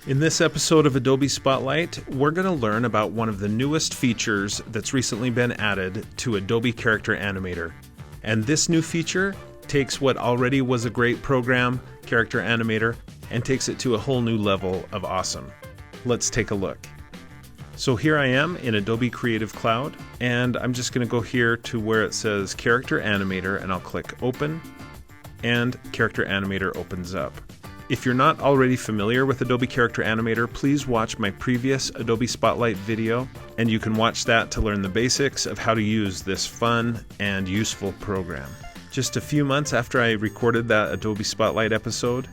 In this episode of Adobe Spotlight, we're going to learn about one of the newest features that's recently been added to Adobe Character Animator. And this new feature takes what already was a great program, Character Animator, and takes it to a whole new level of awesome. Let's take a look. So here I am in Adobe Creative Cloud, and I'm just going to go here to where it says Character Animator, and I'll click Open, and Character Animator opens up. If you're not already familiar with Adobe Character Animator, please watch my previous Adobe Spotlight video, and you can watch that to learn the basics of how to use this fun and useful program. Just a few months after I recorded that Adobe Spotlight episode,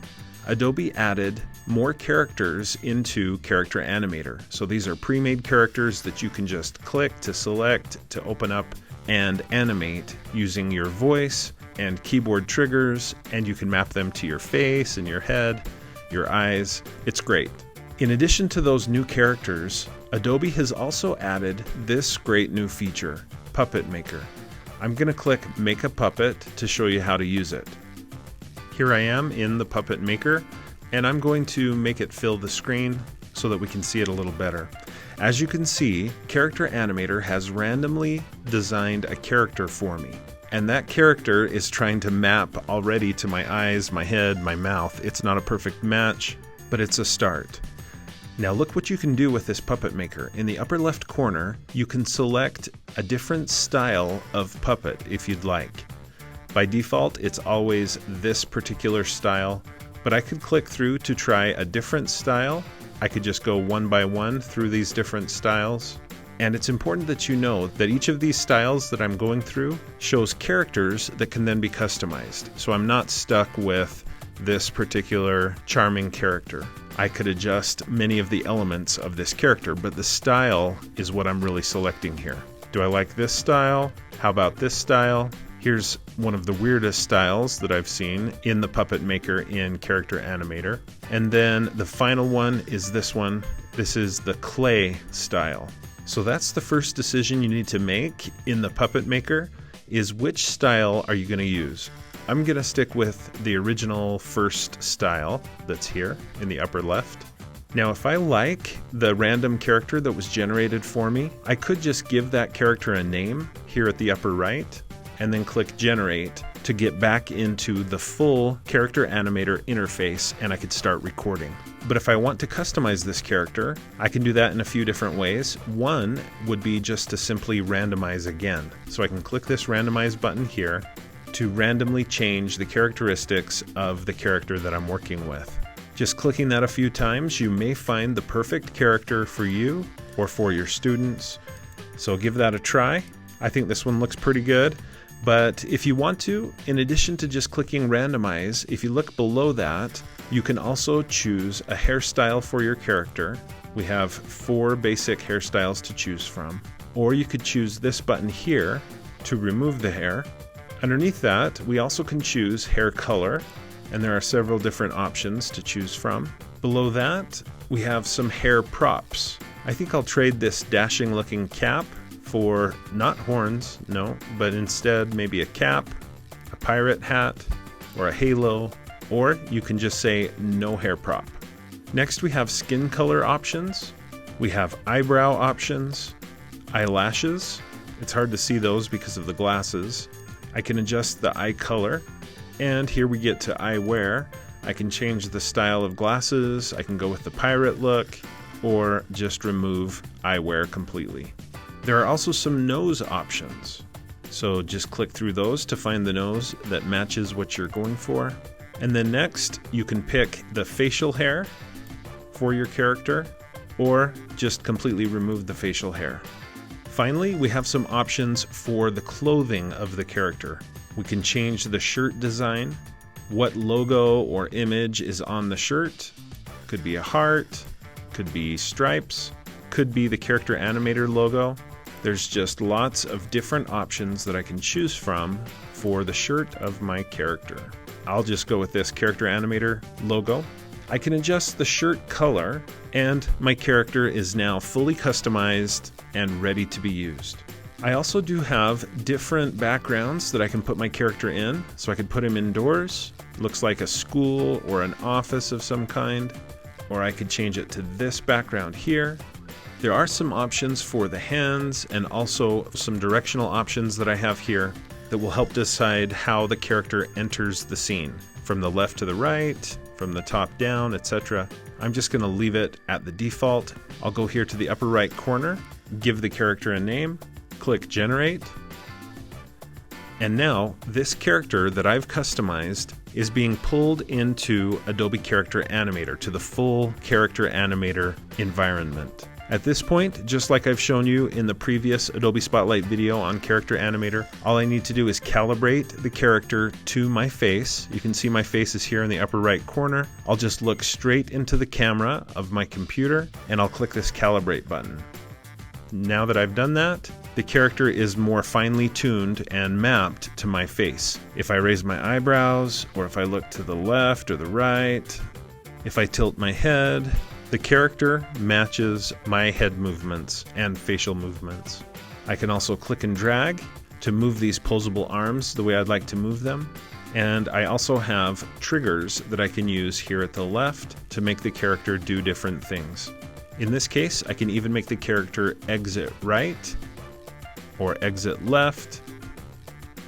Adobe added more characters into Character Animator. So these are pre-made characters that you can just click to select, to open up and animate using your voice and keyboard triggers, and you can map them to your face and your head, your eyes. It's great. In addition to those new characters, Adobe has also added this great new feature, Puppet Maker. I'm going to click Make a Puppet to show you how to use it. Here I am in the Puppet Maker, and I'm going to make it fill the screen so that we can see it a little better. As you can see, Character Animator has randomly designed a character for me. And that character is trying to map already to my eyes, my head, my mouth. It's not a perfect match, but it's a start. Now look what you can do with this Puppet Maker. In the upper left corner, you can select a different style of puppet if you'd like. By default, it's always this particular style, but I could click through to try a different style. I could just go one by one through these different styles. And it's important that you know that each of these styles that I'm going through shows characters that can then be customized. So I'm not stuck with this particular charming character. I could adjust many of the elements of this character, but the style is what I'm really selecting here. Do I like this style? How about this style? Here's one of the weirdest styles that I've seen in the Puppet Maker in Character Animator. And then the final one is this one. This is the clay style. So that's the first decision you need to make in the Puppet Maker, is which style are you going to use. I'm going to stick with the original first style that's here in the upper left. Now if I like the random character that was generated for me, I could just give that character a name here at the upper right, and then click Generate to get back into the full Character Animator interface, and I could start recording. But if I want to customize this character, I can do that in a few different ways. One would be just to simply randomize again. So I can click this randomize button here to randomly change the characteristics of the character that I'm working with. Just clicking that a few times, you may find the perfect character for you or for your students. So give that a try. I think this one looks pretty good. But if you want to, in addition to just clicking randomize, if you look below that, you can also choose a hairstyle for your character. We have 4 basic hairstyles to choose from. Or you could choose this button here to remove the hair. Underneath that, we also can choose hair color, and there are several different options to choose from. Below that, we have some hair props. I think I'll trade this dashing looking cap for not horns, no, but instead maybe a cap, a pirate hat, or a halo, or you can just say no hair prop. Next we have skin color options, we have eyebrow options, eyelashes. It's hard to see those because of the glasses. I can adjust the eye color, and here we get to eyewear. I can change the style of glasses, I can go with the pirate look, or just remove eyewear completely. There are also some nose options. So just click through those to find the nose that matches what you're going for. And then next, you can pick the facial hair for your character, or just completely remove the facial hair. Finally, we have some options for the clothing of the character. We can change the shirt design, what logo or image is on the shirt. Could be a heart, could be stripes, could be the Character Animator logo. There's just lots of different options that I can choose from for the shirt of my character. I'll just go with this Character Animator logo. I can adjust the shirt color, and my character is now fully customized and ready to be used. I also do have different backgrounds that I can put my character in. So I could put him indoors, looks like a school or an office of some kind. or I could change it to this background here. There are some options for the hands and also some directional options that I have here that will help decide how the character enters the scene, from the left to the right, from the top down, etc. I'm just going to leave it at the default. I'll go here to the upper right corner, give the character a name, click Generate, and now this character that I've customized is being pulled into Adobe Character Animator, to the full Character Animator environment. At this point, just like I've shown you in the previous Adobe Spotlight video on Character Animator, all I need to do is calibrate the character to my face. You can see my face is here in the upper right corner. I'll just look straight into the camera of my computer and I'll click this Calibrate button. Now that I've done that, the character is more finely tuned and mapped to my face. If I raise my eyebrows, or if I look to the left or the right, if I tilt my head, the character matches my head movements and facial movements. I can also click and drag to move these posable arms the way I'd like to move them. And I also have triggers that I can use here at the left to make the character do different things. In this case, I can even make the character exit right or exit left.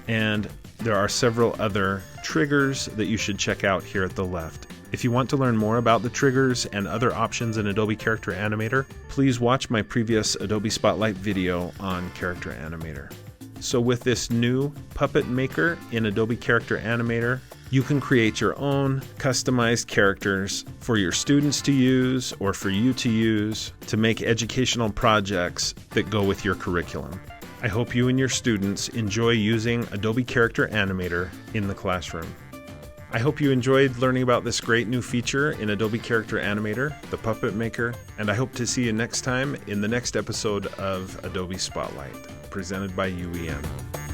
And there are several other triggers that you should check out here at the left. If you want to learn more about the triggers and other options in Adobe Character Animator, please watch my previous Adobe Spotlight video on Character Animator. So with this new puppet maker in Adobe Character Animator, you can create your own customized characters for your students to use or for you to use to make educational projects that go with your curriculum. I hope you and your students enjoy using Adobe Character Animator in the classroom. I hope you enjoyed learning about this great new feature in Adobe Character Animator, the Puppet Maker, and I hope to see you next time in the next episode of Adobe Spotlight, presented by UEN.